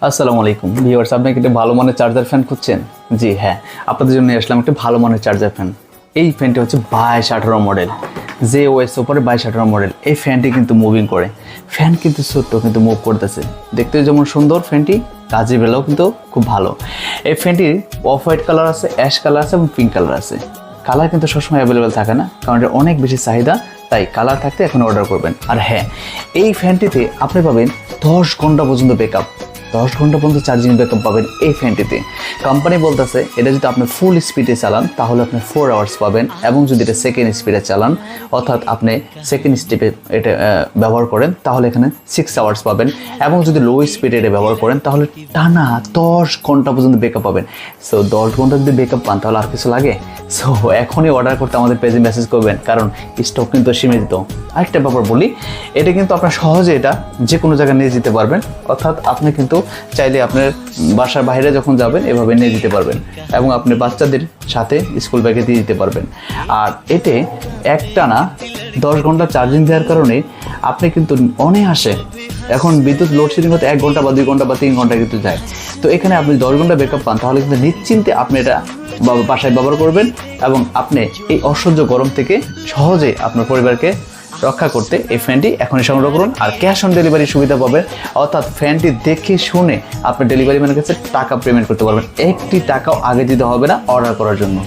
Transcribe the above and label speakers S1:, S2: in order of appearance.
S1: আসসালামু আলাইকুম ভিউয়ার্স, আপনি কি একটা ভালো মানের চার্জার ফ্যান খুঁজছেন? জি হ্যাঁ, আপনাদের জন্য আসলাম একটা ভালো মানের চার্জার ফ্যান। এই ফ্যানটি হচ্ছে 2218 মডেল, JOS সুপার 2218 মডেল। এই ফ্যানটি কিন্তু মুভিং করে, ফ্যান কিন্তু ছোট্ট কিন্তু মুভ করতেছে। দেখতে যেমন সুন্দর ফ্যানটি, কাজের বেলাও কিন্তু খুব ভালো। এই ফ্যানটির অফ হোয়াইট কালার আছে, অ্যাশ কালার আছে এবং পিঙ্ক কালার আছে। কালার কিন্তু সবসময় অ্যাভেলেবেল থাকে না, কারণ এটা অনেক বেশি চাহিদা, তাই কালার থাকতে এখন অর্ডার করবেন। আর হ্যাঁ, এই ফ্যানটিতে আপনি পাবেন 10 ঘন্টা পর্যন্ত ব্যাকআপ, 10 ঘন্টা পর্যন্ত চার্জিং ব্যাকআপ পাবেন এই ফ্যানটিতে। কোম্পানি বলতেছে এটা যদি আপনি ফুল স্পিডে চালান তাহলে আপনি 4 আওয়ার্স পাবেন, এবং যদি এটা সেকেন্ড স্পিডে চালান অর্থাৎ আপনি সেকেন্ড স্টেপে এটা ব্যবহার করেন তাহলে এখানে 6 আওয়ার্স পাবেন, এবং যদি লো স্পিডে এটা ব্যবহার করেন তাহলে টানা 10 ঘন্টা পর্যন্ত ব্যাকআপ পাবেন। সো 10 ঘন্টা যদি ব্যাকআপ পান তাহলে আর কিছু লাগে? সো এখনই অর্ডার করতে আমাদের পেজে মেসেজ করবেন, কারণ স্টক কিন্তু সীমিত। আরেকটা ব্যাপার বলি, এটা কিন্তু আপনার সহজে এটা যে কোনো জায়গায় নিয়ে যেতে পারবেন, অর্থাৎ আপনি কিন্তু চাইলে আপনার বাসার বাইরে যখন যাবেন এভাবে নিয়ে যেতে পারবেন, এবং আপনি বাচ্চাদের সাথে স্কুল ব্যাগে দিয়ে দিতে পারবেন। আর এতে একটানা 10 ঘন্টা চার্জিং দেওয়ার কারণে আপনি কিন্তু অনায়াসে, এখন বিদ্যুৎ লোডশেডিং হতে 1 ঘন্টা বা 2 ঘন্টা বা 3 ঘন্টা কিন্তু যায়, তো এখানে আপনি 10 ঘন্টা ব্যাকআপ পান তাহলে কিন্তু নিশ্চিন্তে আপনি এটা বাসায় ব্যবহার করবেন, এবং আপনি এই অসহ্য গরম থেকে সহজে আপনার পরিবারকে রক্ষা করতে এই ফ্যানটি এখনই সংগ্রহ করুন। আর ক্যাশ অন ডেলিভারি সুবিধা পাবেন, অর্থাৎ ফ্যানটি দেখে শুনে আপনি ডেলিভারি ম্যানের কাছে টাকা পেমেন্ট করতে পারবেন। একটি টাকাও আগে দিতে হবে না অর্ডার করার জন্য।